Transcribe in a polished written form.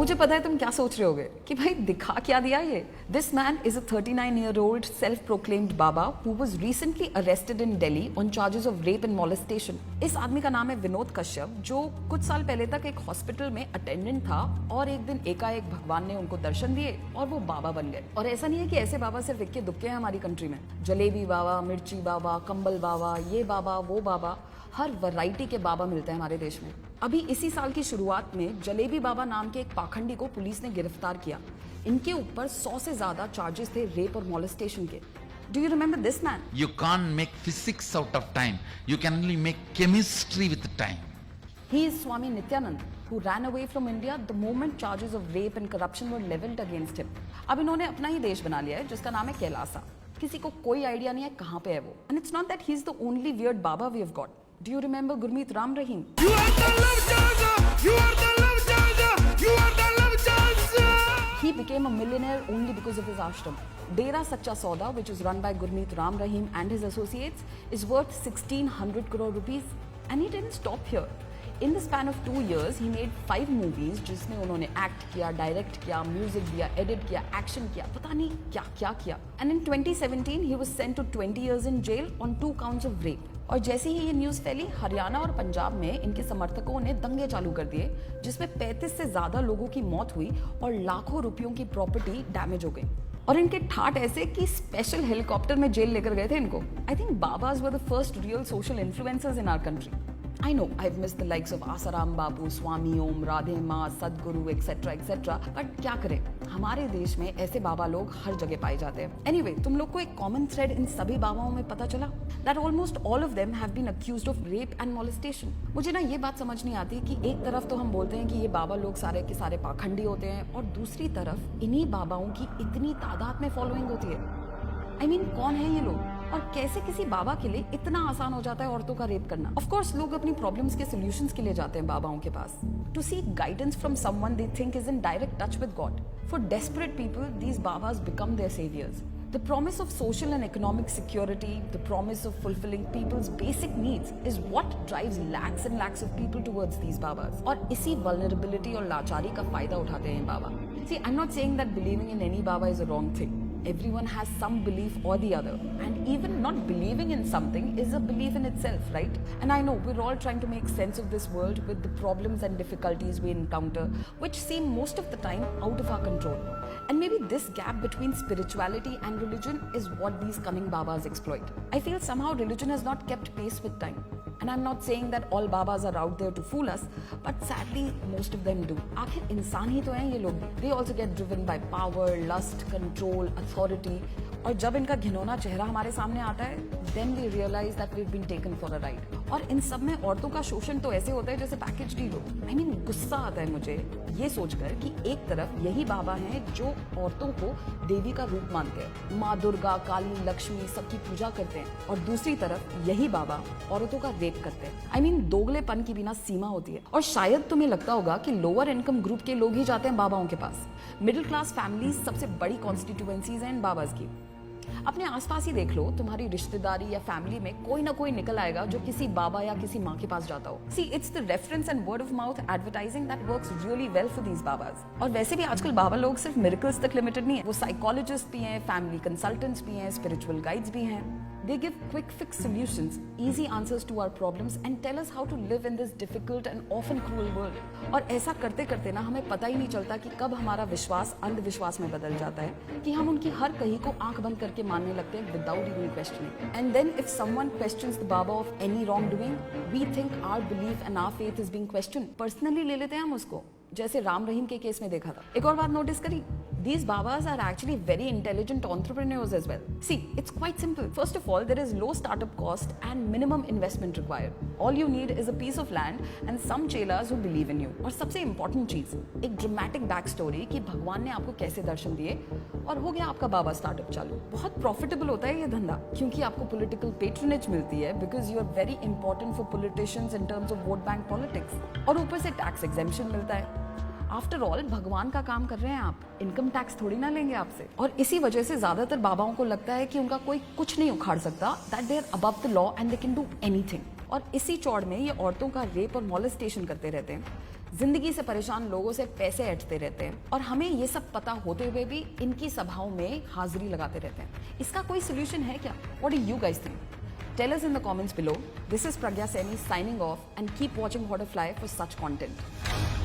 मुझे पता है तुम क्या सोच रहे होगे कि भाई दिखा क्या दिया ये। This man is a 39-year-old self proclaimed Baba who was recently arrested in Delhi on charges of rape and molestation. इस आदमी का नाम है विनोद कश्यप, जो कुछ साल पहले तक एक हॉस्पिटल में अटेंडेंट था और एक दिन एकाएक भगवान ने उनको दर्शन दिए और वो बाबा बन गए। और ऐसा नहीं है कि ऐसे बाबा सिर्फ इक्के दुक्के हैं हमारी कंट्री में। जलेबी बाबा, मिर्ची बाबा, कंबल बाबा, ये बाबा वो बाबा, हर वैरायटी के बाबा मिलते हैं हमारे देश में। अभी इसी साल की शुरुआत में जलेबी बाबा नाम के एक पाखंडी को पुलिस ने गिरफ्तार किया। इनके ऊपर 100 से ज्यादा चार्जेस थे रेप और मॉलेस्टेशन के। Do you remember this man? You can't make physics out of time. You can only make chemistry with time. He is Swami Nityanand, who ran away from India the moment charges of rape and corruption were leveled against him. अब इन्होंने अपना ही देश बना लिया है जिसका नाम है कैलासा। किसी को कोई आइडिया नहीं है कहाँ पे है वो। And it's not that he is the only weird Baba we have got. Do you remember Gurmeet Ram Rahim? You are the love changer. You are the love changer. You are the love changer. He became a millionaire only because of his ashram. Dera Sacha Sauda, which is run by Gurmeet Ram Rahim and his associates, is worth 1600 crore rupees. And he didn't stop here. In the span of 2 years, he made 5 movies जिसमें उन्होंने act किया, direct किया, music दिया, edit किया, action किया, पता नहीं क्या क्या किया। And in 2017, he was sent to 20 years in jail on 2 counts of rape. और जैसे ही ये न्यूज़ फैली, हरियाणा और पंजाब में इनके समर्थकों ने दंगे चालू कर दिए, जिसमें 35 से ज्यादा लोगों की मौत हुई और लाखों रुपयों की प्रॉपर्टी डैमेज हो गई। और इनके ठाट ऐसे कि स्पेशल हेलीकॉप्टर में जेल लेकर गए थे इनको। I think babas were the first real social influencers in our country. I know I've missed the likes of Asaram Bapu, Swami Om, Radhe Ma, Sadhguru, etc. etc. But क्या करें, हमारे देश में ऐसे बाबा लोग हर जगह पाए जाते हैं। Anyway, तुम लोग को एक कॉमन थ्रेड इन सभी बाबाओं में पता चला? That almost all of them have been accused of rape and molestation. मुझे ना ये बात समझ नहीं आती कि एक तरफ तो हम बोलते हैं कि ये बाबा लोग सारे के सारे पाखंडी होते हैं और दूसरी तरफ इन्हीं बाबाओं की इतनी तादाद में फॉलोइंग होती है। I mean, कौन है ये लोग और कैसे किसी बाबा के लिए इतना आसान हो जाता है औरतों का रेप करना? ऑफ कोर्स लोग अपनी प्रॉब्लम्स के सॉल्यूशंस के लिए जाते हैं बाबाओं के पास, to seek guidance from someone they think is in direct touch with God. For desperate people, these babas become their saviours. The promise of social and economic security, the promise of fulfilling people's basic needs is what drives lakhs and lakhs of people towards these babas. और इसी vulnerability और लाचारी का फायदा उठाते हैं बाबा। See, I'm not saying that believing in any baba is a wrong thing. Everyone has some belief or the other, and even not believing in something is a belief in itself, right? And I know we're all trying to make sense of this world with the problems and difficulties we encounter, which seem most of the time out of our control. And maybe this gap between spirituality and religion is what these cunning babas exploit. I feel somehow religion has not kept pace with time. And I'm not saying that all babas are out there to fool us, but sadly most of them do. आखिर इंसान ही तो हैं ये लोग। They also get driven by power, lust, control, authority. और जब इनका घिनौना चेहरा हमारे सामने आता है, then we realize that we've been taken for a ride. और इन सब में औरतों का शोषण तो ऐसे होता है जैसे पैकेज डील हो। I mean, गुस्सा आता है मुझे ये सोचकर कि एक तरफ यही बाबा हैं जो औरतों को देवी का रूप मानते हैं, माँ दुर्गा, काली, लक्ष्मी सबकी पूजा करते हैं, और दूसरी तरफ यही बाबा औरतों का रेप करते हैं। I mean, दोगलेपन की बिना सीमा होती है। और शायद तुम्हें लगता होगा कि लोअर इनकम ग्रुप के लोग ही जाते हैं बाबाओं के पास। मिडिल क्लास फैमिलीज सबसे बड़ी कॉन्स्टिट्यूएंसीज हैं इन बाबाज की। अपने आसपास ही देख लो, तुम्हारी रिश्तेदारी या फैमिली में कोई ना कोई निकल आएगा जो किसी बाबा या किसी माँ के पास जाता हो। See, it's the reference and word of mouth advertising that works really well for these babas. और वैसे भी आजकल बाबा लोग सिर्फ मिरेकल्स तक लिमिटेड नहीं है, वो साइकोलॉजिस्ट भी हैं, फैमिली कंसल्टेंट्स भी हैं, स्पिरिचुअल गाइड्स भी हैं। They give quick fix solutions, easy answers to our problems and tell us how to live in this difficult and often cruel world. और ऐसा करते करते ना हमें पता ही नहीं चलता कि कब हमारा विश्वास अंधविश्वास में बदल जाता है, कि हम उनकी हर कही को आंख बंद करके मानने लगते हैं without even questioning. And then if someone questions the Baba of any wrongdoing, we think our belief and our faith is being questioned. Personally ले लेते हैं हम उसको, जैसे राम रहीम के केस में देखा था। एक और बात नोटिस करी, these babas are actually very intelligent entrepreneurs as well. See, it's quite simple. First of all, there is low startup cost and minimum investment required. All you need is a piece of land and some chelas who believe in you. और सबसे important चीज, एक dramatic back story कि भगवान ने आपको कैसे दर्शन दिए और हो गया आपका बाबा स्टार्टअप चालू। बहुत प्रॉफिटेबल होता है ये धंधा, क्योंकि आपको पॉलिटिकल पेट्रोनेज मिलती है because you are very important for politicians in terms of vote bank politics. और ऊपर से टैक्स एग्जेम्पशन मिलता है। आफ्टर ऑल भगवान का काम कर रहे हैं आप, इनकम टैक्स थोड़ी ना लेंगे आपसे। और इसी वजह से ज्यादातर बाबाओं को लगता है कि उनका कोई कुछ नहीं उखाड़ सकता, that they are above the law and they can do anything. और इसी चौड़ में ये औरतों का रेप और मॉलेस्टेशन करते रहते हैं, जिंदगी से परेशान लोगों से पैसे ऐंठते रहते हैं और हमें ये सब पता होते हुए भी इनकी सभाओं में हाजिरी लगाते रहते हैं। इसका कोई सोल्यूशन है क्या? What do you guys think? Tell us in the comments below. This is Pragya Saini signing off and keep watching How to Fly for such content.